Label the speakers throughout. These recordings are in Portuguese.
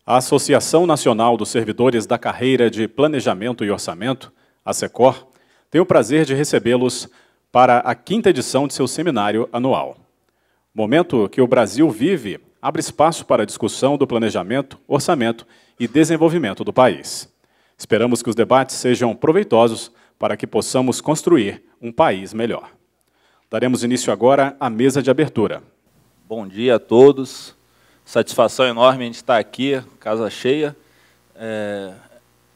Speaker 1: A Associação Nacional dos Servidores da Carreira de Planejamento e Orçamento, a SECOR, tem o prazer de recebê-los para a 5ª edição de seu seminário anual. Momento que o Brasil vive abre espaço para a discussão do planejamento, orçamento e desenvolvimento do país. Esperamos que os debates sejam proveitosos para que possamos construir um país melhor. Daremos início agora à mesa de abertura.
Speaker 2: Bom dia a todos. Satisfação enorme a gente estar aqui, casa cheia.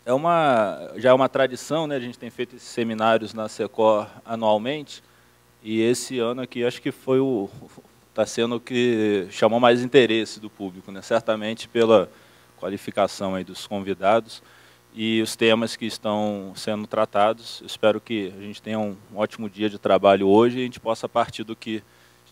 Speaker 2: Já é uma tradição, né? A gente tem feito esses seminários na SECOR anualmente, e esse ano aqui acho que está sendo o que chamou mais interesse do público, né? Certamente pela qualificação aí dos convidados e os temas que estão sendo tratados. Eu espero que a gente tenha um ótimo dia de trabalho hoje e a gente possa, a partir do que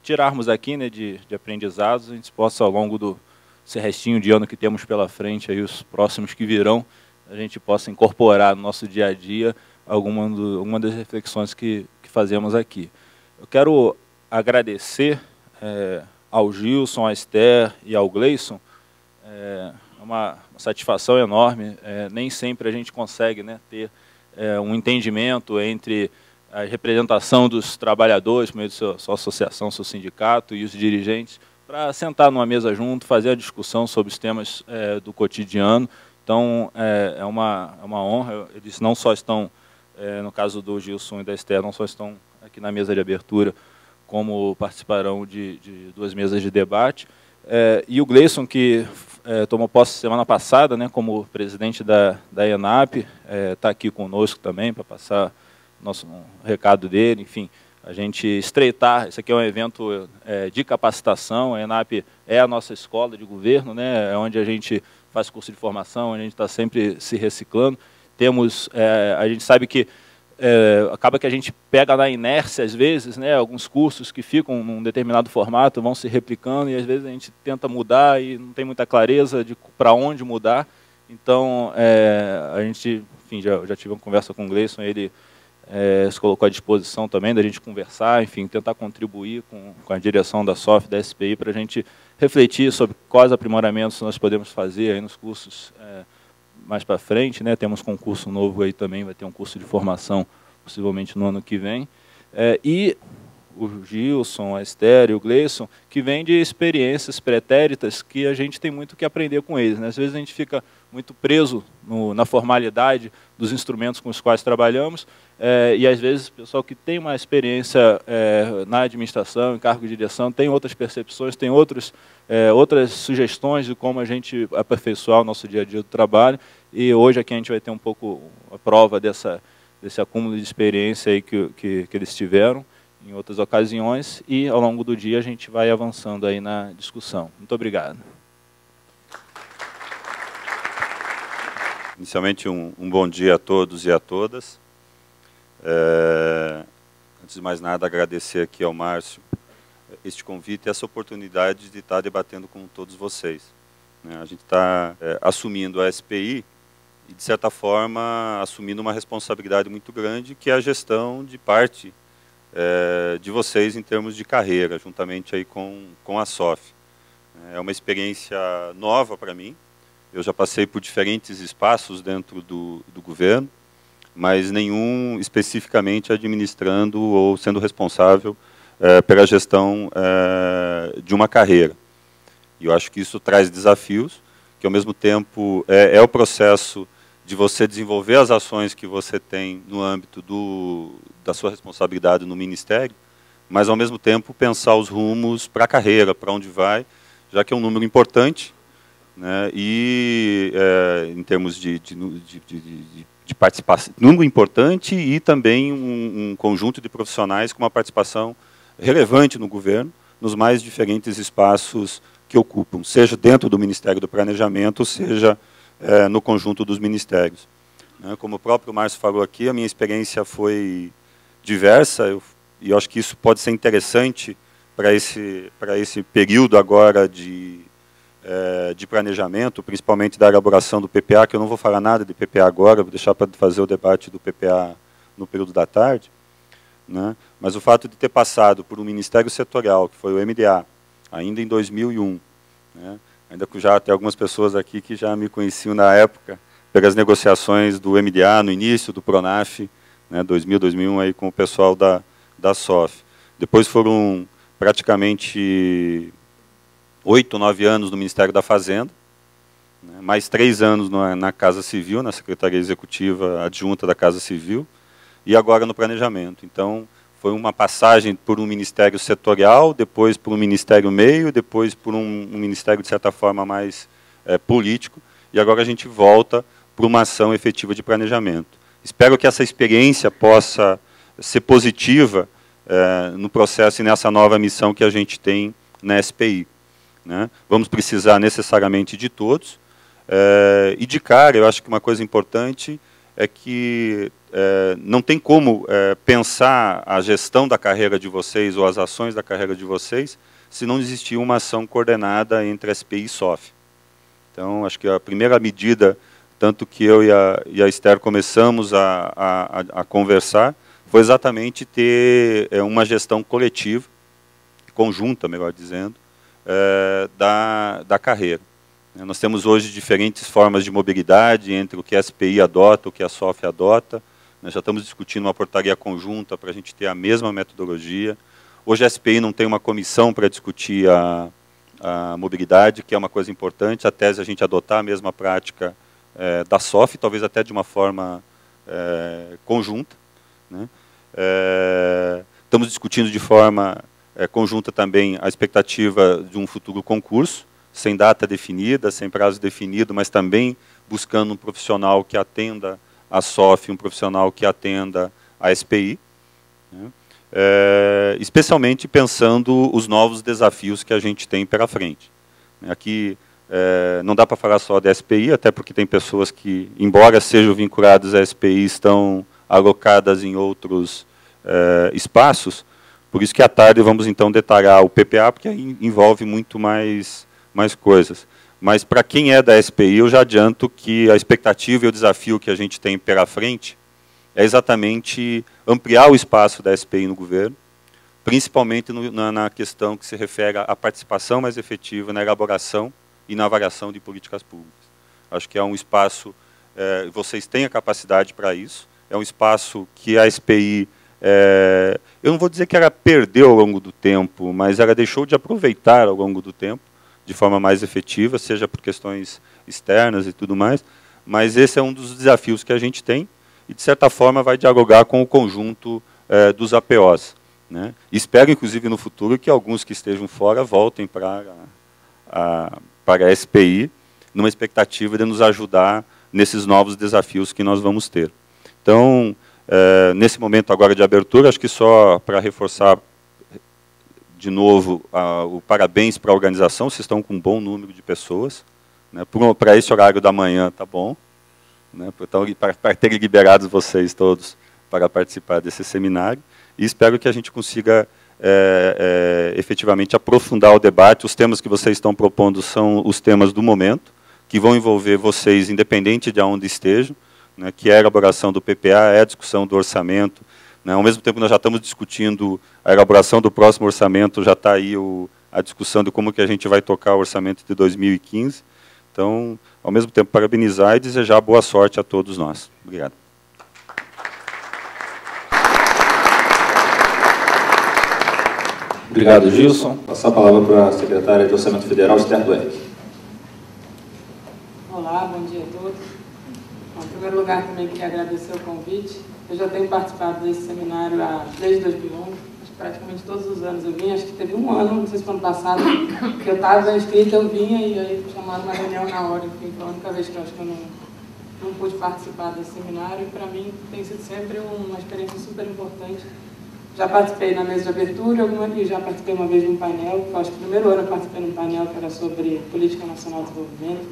Speaker 2: tirarmos aqui, né, de aprendizados, a gente possa, ao longo desse restinho de ano que temos pela frente, aí, os próximos que virão, a gente possa incorporar no nosso dia a dia alguma das reflexões que fazemos aqui. Eu quero agradecer ao Gilson, à Esther e ao Gleison. É uma satisfação enorme. Nem sempre a gente consegue, né, ter um entendimento entre a representação dos trabalhadores, por meio de sua associação, seu sindicato e os dirigentes, para sentar numa mesa junto, fazer a discussão sobre os temas do cotidiano. Então, é uma honra. Eles não só estão, no caso do Gilson e da Esther, não só estão aqui na mesa de abertura, como participarão de 2 mesas de debate. E o Gleison, que tomou posse semana passada, né, como presidente da ENAP, está aqui conosco também para passar um recado dele. Enfim, a gente estreitar. Esse aqui é um evento de capacitação. A ENAP é a nossa escola de governo, né, é onde a gente faz curso de formação, onde a gente está sempre se reciclando. A gente sabe que acaba que a gente pega na inércia, às vezes, né, alguns cursos que ficam num determinado formato, vão se replicando, e às vezes a gente tenta mudar e não tem muita clareza de para onde mudar. Então, a gente, enfim, já tive uma conversa com o Gleison, ele se colocou à disposição também da gente conversar, enfim, tentar contribuir com a direção da SOF, da SPI, para a gente refletir sobre quais aprimoramentos nós podemos fazer aí nos cursos mais para frente, né? Temos concurso novo aí também, vai ter um curso de formação possivelmente no ano que vem. E o Gilson, a Esther e o Gleison, que vêm de experiências pretéritas que a gente tem muito que aprender com eles, né? Às vezes a gente fica muito preso na formalidade dos instrumentos com os quais trabalhamos, e às vezes o pessoal que tem uma experiência na administração, em cargo de direção, tem outras percepções, tem outras sugestões de como a gente aperfeiçoar o nosso dia a dia do trabalho, e hoje aqui a gente vai ter um pouco a prova desse acúmulo de experiência aí que eles tiveram em outras ocasiões, e ao longo do dia a gente vai avançando aí na discussão. Muito obrigado.
Speaker 3: Inicialmente, um bom dia a todos e a todas. Antes de mais nada, agradecer aqui ao Márcio este convite e essa oportunidade de estar debatendo com todos vocês. A gente está assumindo a SPI e, de certa forma, assumindo uma responsabilidade muito grande, que é a gestão de parte de vocês em termos de carreira, juntamente aí com a SOF. É uma experiência nova para mim. Eu já passei por diferentes espaços dentro do governo, mas nenhum especificamente administrando ou sendo responsável pela gestão de uma carreira. E eu acho que isso traz desafios, que ao mesmo tempo é o processo de você desenvolver as ações que você tem no âmbito da sua responsabilidade no Ministério, mas ao mesmo tempo pensar os rumos para a carreira, para onde vai, já que é um número importante, né, e em termos de participação, número importante, e também um conjunto de profissionais com uma participação relevante no governo, nos mais diferentes espaços que ocupam, seja dentro do Ministério do Planejamento, seja no conjunto dos ministérios. Como o próprio Márcio falou aqui, a minha experiência foi diversa, e eu acho que isso pode ser interessante para esse período agora de planejamento, principalmente da elaboração do PPA, que eu não vou falar nada de PPA agora, vou deixar para fazer o debate do PPA no período da tarde, né? Mas o fato de ter passado por um ministério setorial, que foi o MDA, ainda em 2001, né? ainda que já tem algumas pessoas aqui que já me conheciam na época, pelas negociações do MDA no início, do Pronaf, né, 2000, 2001, aí, com o pessoal da SOF. Depois foram praticamente 8, 9 anos no Ministério da Fazenda, né, mais 3 anos na Casa Civil, na Secretaria Executiva Adjunta da Casa Civil, e agora no Planejamento. Então, foi uma passagem por um ministério setorial, depois por um ministério meio, depois por um ministério, de certa forma, mais político, e agora a gente volta para uma ação efetiva de planejamento. Espero que essa experiência possa ser positiva no processo e nessa nova missão que a gente tem na SPI. Né? Vamos precisar necessariamente de todos, e de cara, eu acho que uma coisa importante é que não tem como pensar a gestão da carreira de vocês ou as ações da carreira de vocês se não existir uma ação coordenada entre a SPI e SOF. Então, acho que a primeira medida, tanto que eu e a Esther começamos a conversar, foi exatamente ter uma gestão coletiva, conjunta, melhor dizendo, da carreira. Nós temos hoje diferentes formas de mobilidade entre o que a SPI adota, o que a SOF adota. Nós já estamos discutindo uma portaria conjunta para a gente ter a mesma metodologia. Hoje a SPI não tem uma comissão para discutir a mobilidade, que é uma coisa importante. A tese é a gente adotar a mesma prática da SOF, talvez até de uma forma conjunta. Né? Estamos discutindo de forma conjunta também a expectativa de um futuro concurso, sem data definida, sem prazo definido, mas também buscando um profissional que atenda a SOF, um profissional que atenda a SPI, né? Especialmente pensando os novos desafios que a gente tem pela frente. Aqui não dá para falar só da SPI, até porque tem pessoas que, embora sejam vinculadas à SPI, estão alocadas em outros espaços, por isso que à tarde vamos então detalhar o PPA, porque aí envolve muito mais coisas. Mas para quem é da SPI, eu já adianto que a expectativa e o desafio que a gente tem pela frente é exatamente ampliar o espaço da SPI no governo, principalmente na questão que se refere à participação mais efetiva na elaboração e na avaliação de políticas públicas. Acho que é um espaço, vocês têm a capacidade para isso, é um espaço que a SPI, eu não vou dizer que ela perdeu ao longo do tempo, mas ela deixou de aproveitar ao longo do tempo, de forma mais efetiva, seja por questões externas e tudo mais, mas esse é um dos desafios que a gente tem, e, de certa forma, vai dialogar com o conjunto dos APOs. Né? Espero, inclusive, no futuro, que alguns que estejam fora voltem para a SPI, numa expectativa de nos ajudar nesses novos desafios que nós vamos ter. Então, nesse momento agora de abertura, acho que só para reforçar de novo o parabéns para a organização, vocês estão com um bom número de pessoas. Né? Para esse horário da manhã está bom. Né, para terem liberados vocês todos para participar desse seminário, e espero que a gente consiga efetivamente aprofundar o debate. Os temas que vocês estão propondo são os temas do momento, que vão envolver vocês, independente de onde estejam, né, que é a elaboração do PPA, é a discussão do orçamento. Né, ao mesmo tempo que nós já estamos discutindo a elaboração do próximo orçamento, já está aí a discussão de como que a gente vai tocar o orçamento de 2015. Então, ao mesmo tempo, parabenizar e desejar boa sorte a todos nós. Obrigado.
Speaker 4: Obrigado, Gilson. Passar a palavra para a secretária de Orçamento Federal, Esther Dweck.
Speaker 5: Olá, bom dia a todos. Bom, em primeiro lugar, também queria agradecer o convite. Eu já tenho participado desse seminário desde 2011. Praticamente todos os anos eu vinha, acho que teve um ano, não sei se foi ano passado, que eu estava inscrita, eu vinha e aí chamaram uma reunião na hora, enfim, foi a única vez que eu acho que eu não pude participar desse seminário, e para mim tem sido sempre uma experiência super importante. Já participei na mesa de abertura e já participei uma vez de um painel, que eu acho que no primeiro ano eu participei de um painel que era sobre Política Nacional de Desenvolvimento.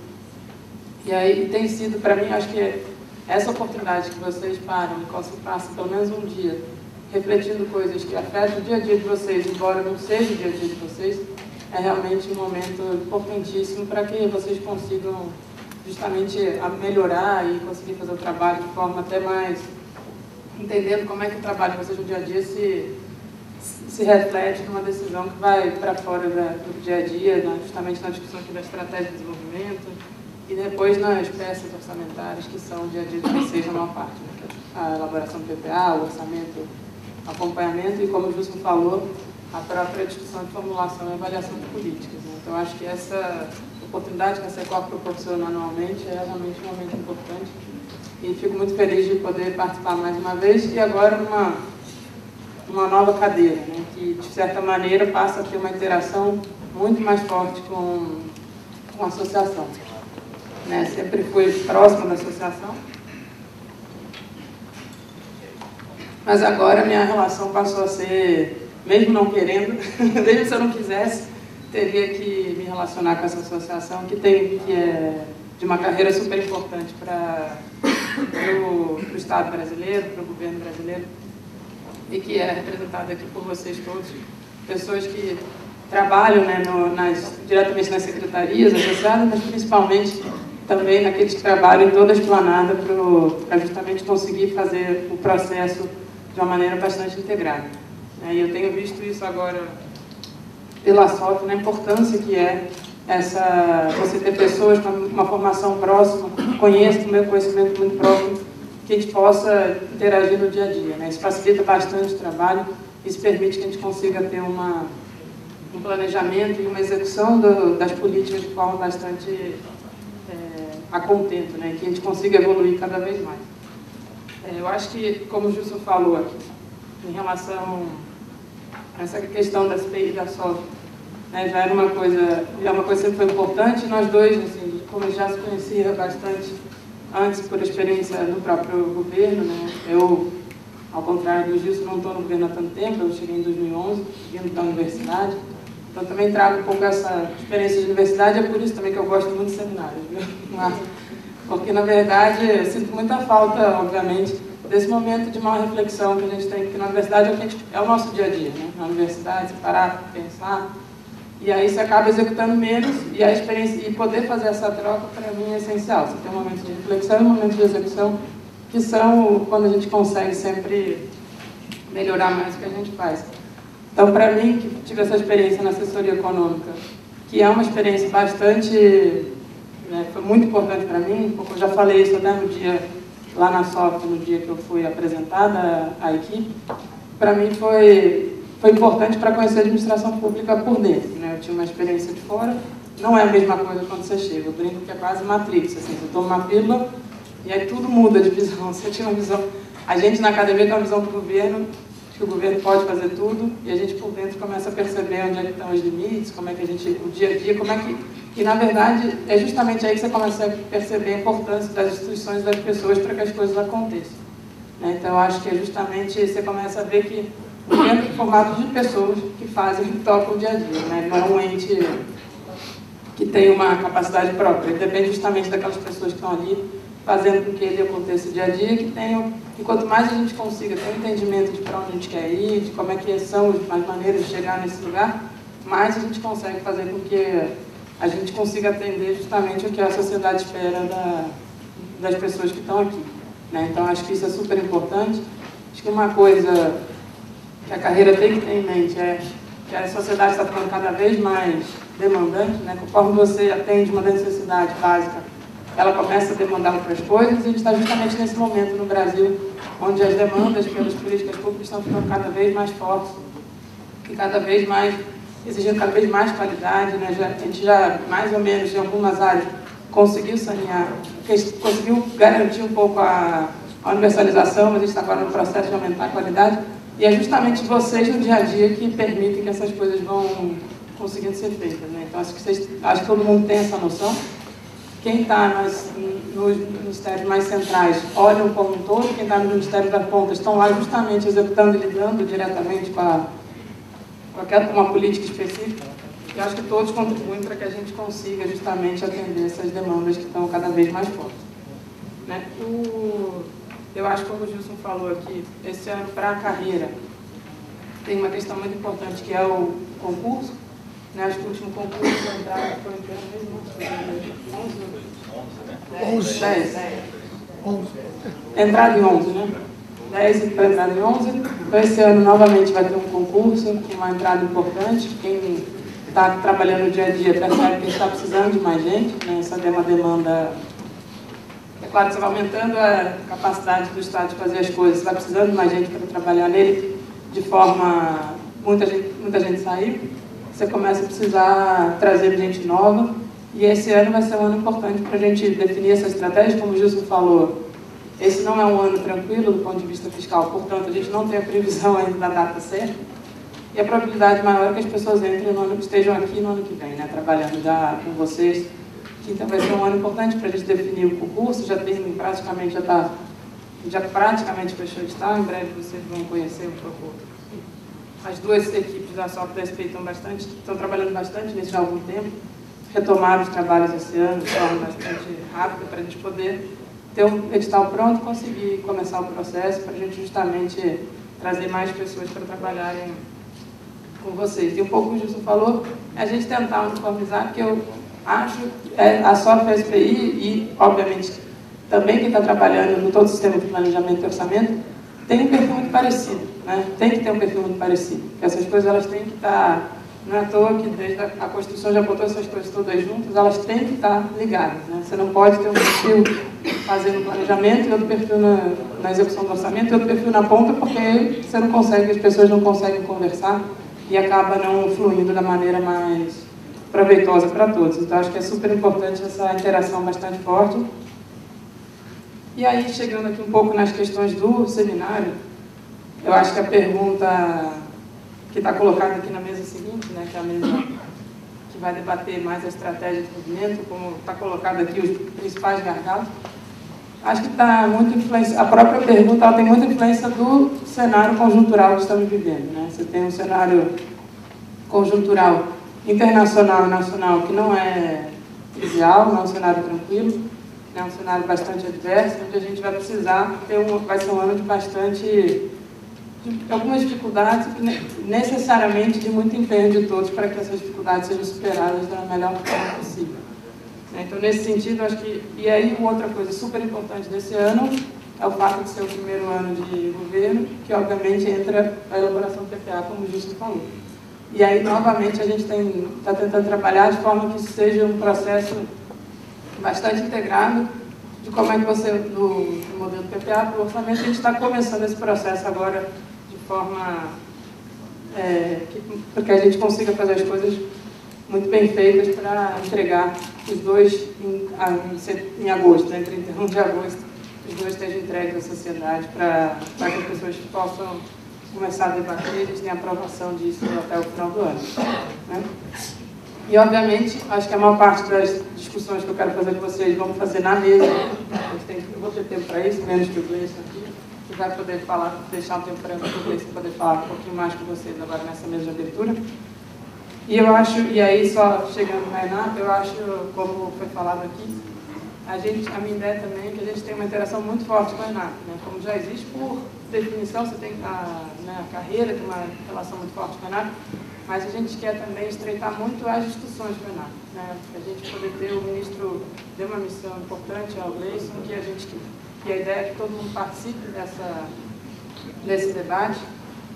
Speaker 5: E aí tem sido, para mim, acho que essa oportunidade que vocês param e passam pelo menos um dia refletindo coisas que afetam o dia a dia de vocês, embora não seja o dia a dia de vocês, é realmente um momento importantíssimo para que vocês consigam justamente melhorar e conseguir fazer o trabalho de forma até mais... entendendo como é que o trabalho de vocês no dia a dia se reflete numa decisão que vai para fora do dia a dia, justamente na discussão aqui da estratégia de desenvolvimento e depois nas peças orçamentárias que são o dia a dia de vocês na maior parte, né? A elaboração do PPA, o orçamento, acompanhamento e, como o Gilson falou, a própria discussão de formulação e avaliação de políticas, né? Então, acho que essa oportunidade que a SECOR proporciona anualmente é realmente um momento importante e fico muito feliz de poder participar mais uma vez e agora uma nova cadeira, né? Que, de certa maneira, passa a ter uma interação muito mais forte com a associação, né? Sempre fui próximo da associação, mas agora a minha relação passou a ser, mesmo não querendo, desde se eu não quisesse, teria que me relacionar com essa associação que é de uma carreira super importante para o Estado brasileiro, para o governo brasileiro, e que é representada aqui por vocês todos, pessoas que trabalham, né, diretamente nas secretarias associadas, mas principalmente também naqueles que trabalham em toda a esplanada para justamente conseguir fazer o processo de uma maneira bastante integrada. E eu tenho visto isso agora pela SOF, na importância que é você ter pessoas com uma formação próxima, com meu conhecimento muito próximo, que a gente possa interagir no dia a dia, né? Isso facilita bastante o trabalho, isso permite que a gente consiga ter um planejamento e uma execução das políticas de forma bastante a contento, né? Que a gente consiga evoluir cada vez mais. Eu acho que, como o Gilson falou aqui, em relação a essa questão da CPI e da SOF, né, já era uma coisa que sempre foi importante. Nós dois, assim, como já se conhecia bastante antes por experiência no próprio governo, né, eu, ao contrário do Gilson, não estou no governo há tanto tempo, eu cheguei em 2011, vindo da universidade, então também trago um pouco essa experiência de universidade, é por isso também que eu gosto muito de seminários, viu? Porque, na verdade, eu sinto muita falta, obviamente, desse momento de maior reflexão que a gente tem, porque na universidade é o nosso dia a dia, né? Na universidade, parar, pensar, e aí você acaba executando menos, e a experiência, e poder fazer essa troca, para mim, é essencial. Você tem um momento de reflexão e um momento de execução, que são quando a gente consegue sempre melhorar mais o que a gente faz. Então, para mim, que tive essa experiência na assessoria econômica, que é uma experiência bastante... foi muito importante para mim, porque eu já falei isso até no dia, lá na SOF, no dia que eu fui apresentada à equipe, para mim foi importante para conhecer a administração pública por dentro, né? Eu tinha uma experiência de fora, não é a mesma coisa quando você chega, eu brinco que é quase Matrix, assim, você toma uma pílula e aí tudo muda de visão, você tinha uma visão, a gente na academia tem uma visão do governo, que o governo pode fazer tudo, e a gente por dentro começa a perceber onde é que estão os limites, como é que a gente, o dia a dia, como é que... E, na verdade, é justamente aí que você começa a perceber a importância das instituições e das pessoas para que as coisas aconteçam, né? Então, eu acho que é justamente, você começa a ver que o governo é formado de pessoas que fazem, que tocam o dia a dia, né? Não é um ente que tem uma capacidade própria, ele depende justamente daquelas pessoas que estão ali fazendo com que ele aconteça dia a dia, e quanto mais a gente consiga ter um entendimento de para onde a gente quer ir, de como é que são as maneiras de chegar nesse lugar, mais a gente consegue fazer com que a gente consiga atender justamente o que a sociedade espera das pessoas que estão aqui, né? Então, acho que isso é super importante. Acho que uma coisa que a carreira tem que ter em mente é que a sociedade está ficando cada vez mais demandante, né? Conforme você atende uma necessidade básica, ela começa a demandar outras coisas, e a gente está justamente nesse momento no Brasil, onde as demandas pelas políticas públicas estão ficando cada vez mais fortes e cada vez mais, exigindo cada vez mais qualidade, né? A gente já, mais ou menos, em algumas áreas, conseguiu sanear, conseguiu garantir um pouco a universalização, mas a gente está agora no processo de aumentar a qualidade, e é justamente vocês no dia a dia que permitem que essas coisas vão conseguindo ser feitas, né? Então, acho que todo mundo tem essa noção. Quem está nos ministérios mais centrais olham como um todo, quem está no Ministério da Ponta estão lá justamente executando e lidando diretamente com uma política específica. E acho que todos contribuem para que a gente consiga justamente atender essas demandas que estão cada vez mais fortes, né? Eu acho que, como o Gilson falou aqui, esse ano para a carreira tem uma questão muito importante, que é o concurso, né? Acho que o último concurso foi entrada foi em que ano mesmo? 11, né? 10. Entrada em 11, né? 10 para entrar em 11. Então, esse ano, novamente, vai ter um concurso, uma entrada importante. Quem está trabalhando no dia a dia percebe que está precisando de mais gente, né? Essa é uma demanda. É claro que você vai aumentando a capacidade do Estado de fazer as coisas, você vai precisando de mais gente para trabalhar nele, de forma... Muita gente saiu, você começa a precisar trazer gente nova, e esse ano vai ser um ano importante para a gente definir essa estratégia, como o Gilson falou. Esse não é um ano tranquilo do ponto de vista fiscal, portanto, a gente não tem a previsão ainda da data certa, e a probabilidade maior é que as pessoas entrem no ano, estejam aqui no ano que vem, né, trabalhando já com vocês. Então vai ser um ano importante para a gente definir o concurso, já praticamente fechou de estar, em breve vocês vão conhecer um pouco. As duas equipes da Software SP estão trabalhando bastante nisso já há algum tempo, retomaram os trabalhos esse ano de forma bastante rápida para a gente poder ter um edital pronto e conseguir começar o processo para a gente justamente trazer mais pessoas para trabalharem com vocês. E um pouco o Gilson falou, a gente tentar uniformizar, porque eu acho a Software SPI e, obviamente, também quem está trabalhando no todo o sistema de planejamento e orçamento tem um perfil muito parecido, né? Tem que ter um perfil muito parecido, porque essas coisas elas têm que estar, não é à toa que desde a Constituição já botou essas coisas todas juntas, elas têm que estar ligadas, né? Você não pode ter um perfil fazendo planejamento e outro perfil na execução do orçamento e outro perfil na ponta, porque você não consegue, as pessoas não conseguem conversar e acaba não fluindo da maneira mais proveitosa para todos. Então, acho que é super importante essa interação bastante forte. E aí, chegando aqui um pouco nas questões do seminário, eu acho que a pergunta que está colocada aqui na mesa seguinte, né, que é a mesa que vai debater mais a estratégia de movimento, como está colocado aqui os principais gargalos, acho que está muito influência, a própria pergunta ela tem muita influência do cenário conjuntural que estamos vivendo, né? Você tem um cenário conjuntural internacional e nacional que não é trivial, não é um cenário tranquilo, é um cenário bastante adverso, onde a gente vai precisar vai ser um ano de algumas dificuldades, necessariamente de muito empenho de todos para que essas dificuldades sejam superadas da melhor forma possível. Então, nesse sentido, acho que... E aí, outra coisa super importante desse ano é o fato de ser o primeiro ano de governo, que, obviamente, entra a elaboração do PPA, como o Gilson falou. E aí, novamente, a gente está tentando trabalhar de forma que isso seja um processo bastante integrado de como é que você, do modelo PPA para o orçamento, a gente está começando esse processo agora de forma porque a gente consiga fazer as coisas muito bem feitas para entregar os dois em agosto, né, 31 de agosto, os dois estejam entregues à sociedade para que as pessoas possam começar a debater e a gente tenha aprovação disso até o final do ano, né? E, obviamente, acho que a maior parte das discussões que eu quero fazer com vocês vamos fazer na mesa. Eu vou ter tempo para isso, menos que o Gleison aqui, que vai poder falar, deixar um tempo para o Gleison poder falar um pouquinho mais com vocês agora nessa mesa de abertura. E eu acho, e aí só chegando na Renato, eu acho, como foi falado aqui, a minha ideia também é que a gente tem uma interação muito forte com a Renato, né? Como já existe, por definição, você tem a carreira, tem uma relação muito forte com a Renato, mas a gente quer também estreitar muito as discussões com a Renato, né? A gente poder ter, o ministro deu uma missão importante ao Gleison, que a ideia é que todo mundo participe desse debate,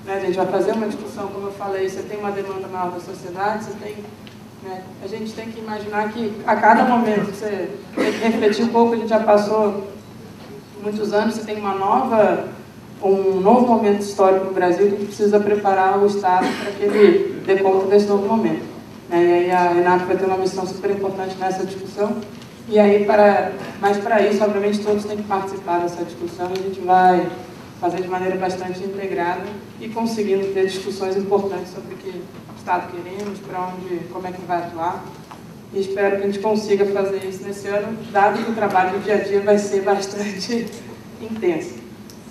Speaker 5: né? A gente vai fazer uma discussão, como eu falei, você tem uma demanda maior da sociedade, você tem, né? A gente tem que imaginar que a cada momento você tem que refletir um pouco, a gente já passou muitos anos, você tem um novo momento histórico no Brasil que a gente precisa preparar o Estado para que ele dê conta desse novo momento, né? E aí a Renato vai ter uma missão super importante nessa discussão, e aí mas para isso, obviamente, todos têm que participar dessa discussão, e a gente vai fazer de maneira bastante integrada e conseguindo ter discussões importantes sobre o que Estado queremos, como é que vai atuar, e espero que a gente consiga fazer isso nesse ano, dado que o trabalho do dia a dia vai ser bastante intenso.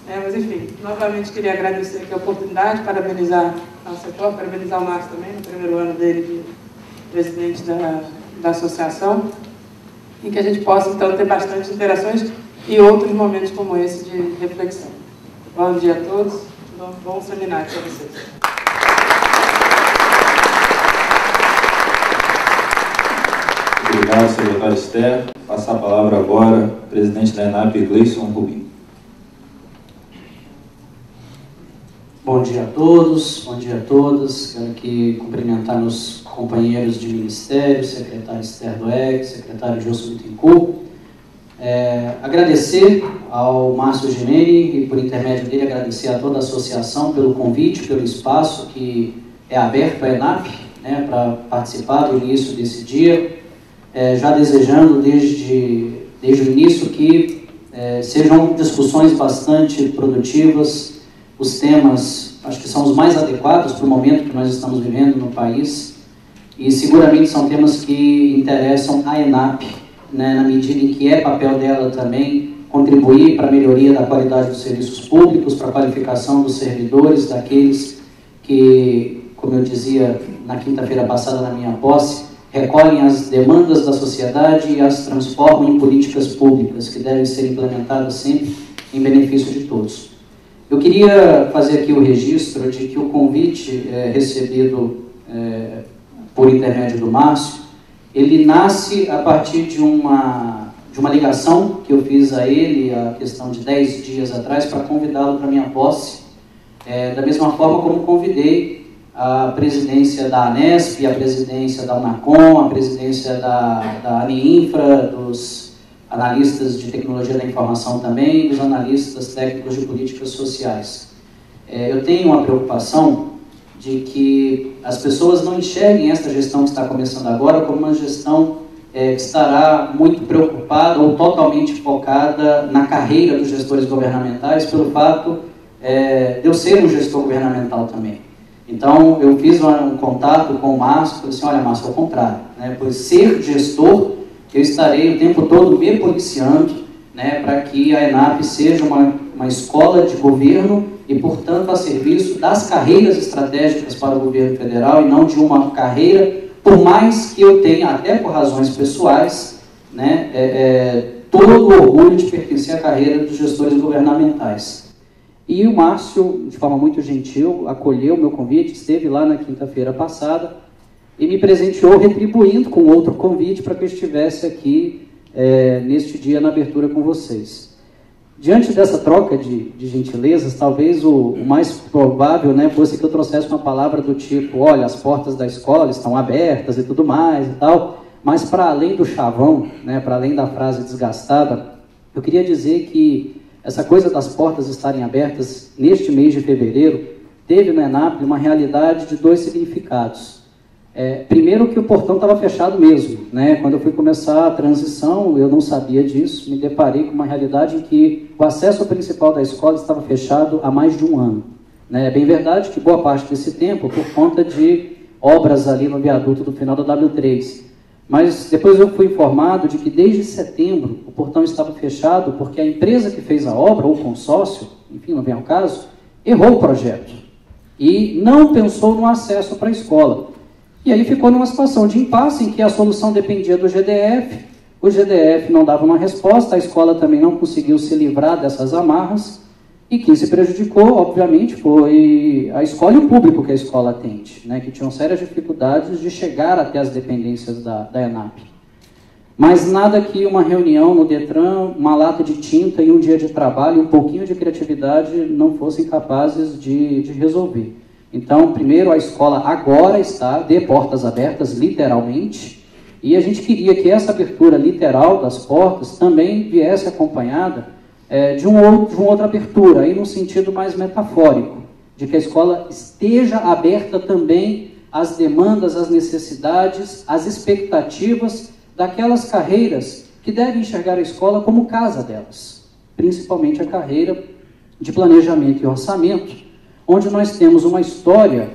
Speaker 5: Mas, enfim, novamente queria agradecer aqui a oportunidade, parabenizar a Secor, parabenizar o Márcio também, no primeiro ano dele de presidente da associação, e que a gente possa, então, ter bastante interações e outros momentos como esse de reflexão. Bom dia a todos, bom seminário para vocês.
Speaker 4: Obrigado, secretário Esther. Passar a palavra agora ao presidente da ENAP, Gleison Rubim.
Speaker 6: Bom dia a todos, bom dia a todas. Quero aqui cumprimentar meus companheiros de ministério, secretário Esther Dweck, secretário Gilson Bittencourt. Agradecer ao Márcio Gimeni e, por intermédio dele, agradecer a toda a associação pelo convite, pelo espaço que é aberto à ENAP, né, para participar do início desse dia, já desejando desde o início que sejam discussões bastante produtivas. Os temas, acho que são os mais adequados para o momento que nós estamos vivendo no país, e seguramente são temas que interessam a ENAP, né, na medida em que é papel dela também contribuir para a melhoria da qualidade dos serviços públicos, para a qualificação dos servidores, daqueles que, como eu dizia na quinta-feira passada na minha posse, recolhem as demandas da sociedade e as transformam em políticas públicas que devem ser implementadas sempre em benefício de todos. Eu queria fazer aqui o registro de que o convite recebido por intermédio do Márcio, ele nasce a partir de uma ligação que eu fiz a ele, a questão de 10 dias atrás, para convidá-lo para minha posse, da mesma forma como convidei a presidência da ANESP, a presidência da UNACOM, a presidência da ANIINFRA, dos analistas de tecnologia da informação também, dos analistas técnicos de políticas sociais. Eu tenho uma preocupação de que as pessoas não enxerguem esta gestão que está começando agora como uma gestão que estará muito preocupada ou totalmente focada na carreira dos gestores governamentais, pelo fato de eu ser um gestor governamental também. Então, eu fiz um contato com o Márcio, falei assim, olha, Márcio, ao contrário, né, por ser gestor, eu estarei o tempo todo me policiando, né, para que a ENAP seja uma escola de governo e, portanto, a serviço das carreiras estratégicas para o governo federal e não de uma carreira, por mais que eu tenha, até por razões pessoais, né, todo o orgulho de pertencer à carreira dos gestores governamentais. E o Márcio, de forma muito gentil, acolheu o meu convite, esteve lá na quinta-feira passada e me presenteou retribuindo com outro convite para que eu estivesse aqui neste dia na abertura com vocês. Diante dessa troca de gentilezas, talvez o mais provável, né, fosse que eu trouxesse uma palavra do tipo, olha, as portas da escola estão abertas e tudo mais e tal, mas para além do chavão, né, para além da frase desgastada, eu queria dizer que essa coisa das portas estarem abertas neste mês de fevereiro teve na ENAP uma realidade de dois significados. Primeiro que o portão estava fechado mesmo, né? Quando eu fui começar a transição, eu não sabia disso, me deparei com uma realidade em que o acesso principal da escola estava fechado há mais de um ano. Né? É bem verdade que boa parte desse tempo, por conta de obras ali no viaduto do final da W3, mas depois eu fui informado de que desde setembro o portão estava fechado porque a empresa que fez a obra, ou o consórcio, enfim, não vem ao caso, errou o projeto e não pensou no acesso para a escola. E aí ficou numa situação de impasse em que a solução dependia do GDF, o GDF não dava uma resposta, a escola também não conseguiu se livrar dessas amarras, e quem se prejudicou, obviamente, foi a escola e o público que a escola atende, né, que tinham sérias dificuldades de chegar até as dependências da ENAP. Mas nada que uma reunião no Detran, uma lata de tinta e um dia de trabalho, um pouquinho de criatividade não fossem capazes de resolver. Então, primeiro, a escola agora está de portas abertas, literalmente, e a gente queria que essa abertura literal das portas também viesse acompanhada de uma outra abertura, aí num sentido mais metafórico, de que a escola esteja aberta também às demandas, às necessidades, às expectativas daquelas carreiras que devem enxergar a escola como casa delas, principalmente a carreira de planejamento e orçamento, onde nós temos uma história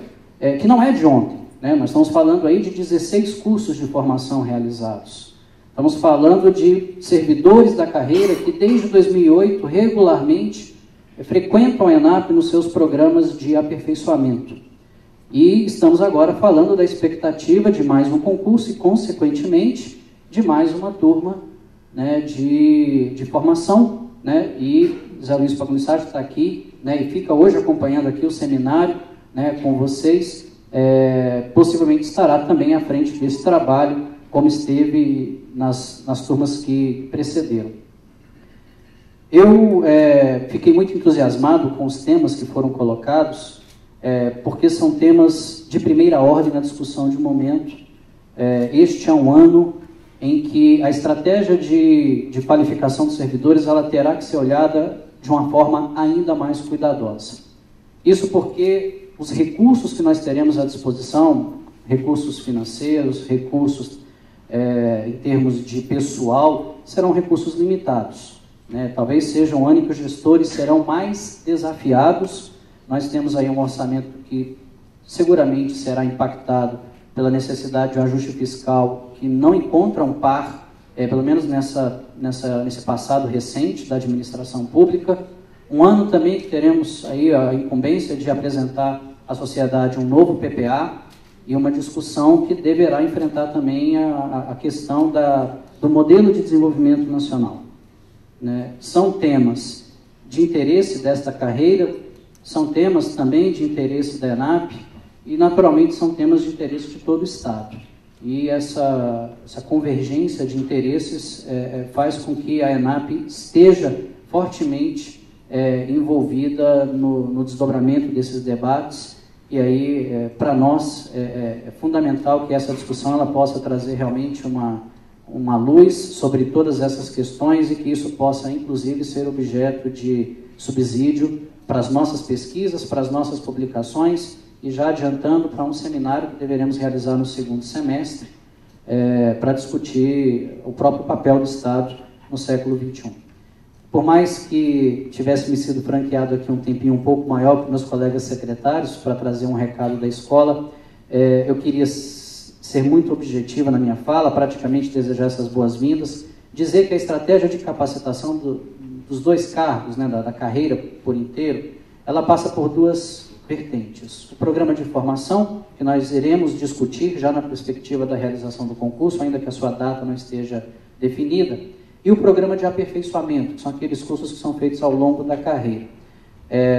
Speaker 6: que não é de ontem, né? Nós estamos falando aí de 16 cursos de formação realizados. Estamos falando de servidores da carreira que desde 2008 regularmente frequentam a ENAP nos seus programas de aperfeiçoamento. E estamos agora falando da expectativa de mais um concurso e, consequentemente, de mais uma turma, né, de formação, né? E Zé Luiz Pagunissati está aqui, né, e fica hoje acompanhando aqui o seminário, né, com vocês, possivelmente estará também à frente desse trabalho, como esteve nas turmas que precederam. Eu fiquei muito entusiasmado com os temas que foram colocados porque são temas de primeira ordem na discussão de momento. Este é um ano em que a estratégia de qualificação dos servidores ela terá que ser olhada de uma forma ainda mais cuidadosa. Isso porque os recursos que nós teremos à disposição, recursos financeiros, recursos em termos de pessoal, serão recursos limitados, né? Talvez seja um ano em que os gestores serão mais desafiados. Nós temos aí um orçamento que seguramente será impactado pela necessidade de um ajuste fiscal que não encontra um par, pelo menos nesse passado recente da administração pública. Um ano também que teremos aí a incumbência de apresentar à sociedade um novo PPA e uma discussão que deverá enfrentar também a questão do modelo de desenvolvimento nacional, né? São temas de interesse desta carreira, são temas também de interesse da ENAP e, naturalmente, são temas de interesse de todo o Estado. E essa convergência de interesses faz com que a ENAP esteja fortemente envolvida no desdobramento desses debates. E aí, para nós, é fundamental que essa discussão ela possa trazer realmente uma luz sobre todas essas questões e que isso possa, inclusive, ser objeto de subsídio para as nossas pesquisas, para as nossas publicações, e já adiantando para um seminário que deveremos realizar no segundo semestre, para discutir o próprio papel do Estado no século XXI. Por mais que tivesse me sido franqueado aqui um tempinho um pouco maior para meus colegas secretários, para trazer um recado da escola, eu queria ser muito objetiva na minha fala, praticamente desejar essas boas-vindas, dizer que a estratégia de capacitação dos dois cargos, né, da carreira por inteiro, ela passa por duas vertentes. O programa de formação, que nós iremos discutir já na perspectiva da realização do concurso, ainda que a sua data não esteja definida, e o programa de aperfeiçoamento, que são aqueles cursos que são feitos ao longo da carreira.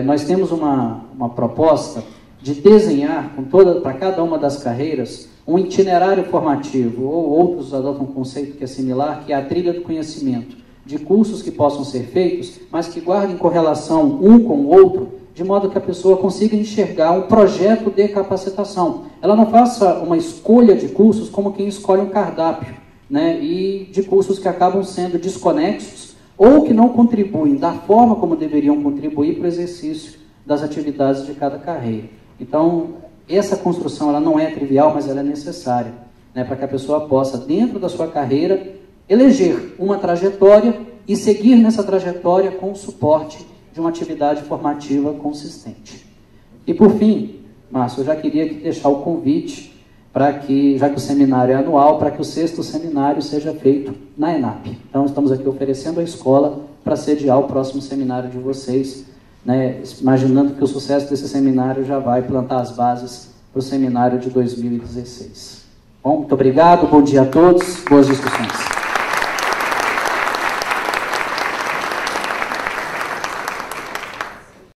Speaker 6: Nós temos uma proposta de desenhar para cada uma das carreiras um itinerário formativo, ou outros adotam um conceito que é similar, que é a trilha do conhecimento, de cursos que possam ser feitos, mas que guardem correlação um com o outro, de modo que a pessoa consiga enxergar um projeto de capacitação. Ela não faça uma escolha de cursos como quem escolhe um cardápio, né, e de cursos que acabam sendo desconexos ou que não contribuem da forma como deveriam contribuir para o exercício das atividades de cada carreira. Então, essa construção ela não é trivial, mas ela é necessária, né, para que a pessoa possa, dentro da sua carreira, eleger uma trajetória e seguir nessa trajetória com o suporte de uma atividade formativa consistente. E, por fim, Márcio, eu já queria aqui deixar o convite para que, já que o seminário é anual, para que o 6º seminário seja feito na ENAP. Então, estamos aqui oferecendo a escola para sediar o próximo seminário de vocês, né, imaginando que o sucesso desse seminário já vai plantar as bases para o seminário de 2016. Bom, muito obrigado, bom dia a todos, boas discussões.